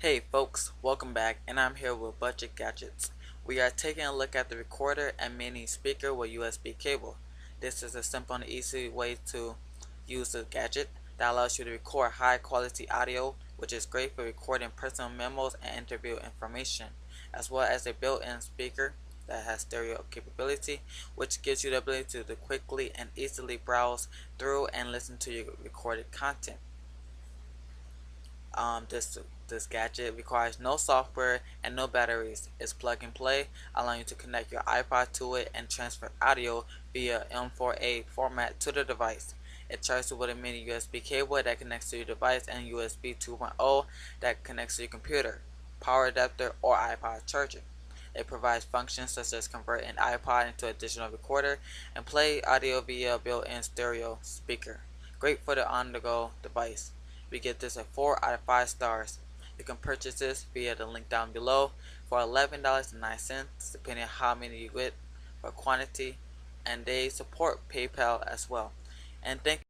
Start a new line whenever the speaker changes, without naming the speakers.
Hey folks, welcome back, and I'm here with Budget Gadgets. We are taking a look at the recorder and mini speaker with USB cable. This is a simple and easy way to use the gadget that allows you to record high quality audio, which is great for recording personal memos and interview information, as well as a built-in speaker that has stereo capability, which gives you the ability to quickly and easily browse through and listen to your recorded content. This gadget requires no software and no batteries. It's plug and play, allowing you to connect your iPod to it and transfer audio via M4A format to the device. It charges with a mini USB cable that connects to your device and USB 2.0 that connects to your computer, power adapter, or iPod charger. It provides functions such as convert an iPod into a digital recorder and play audio via built-in stereo speaker. Great for the on-the-go device. We get this at 4 out of 5 stars. You can purchase this via the link down below for $11.09 depending on how many you get for quantity, and they support PayPal as well. And thank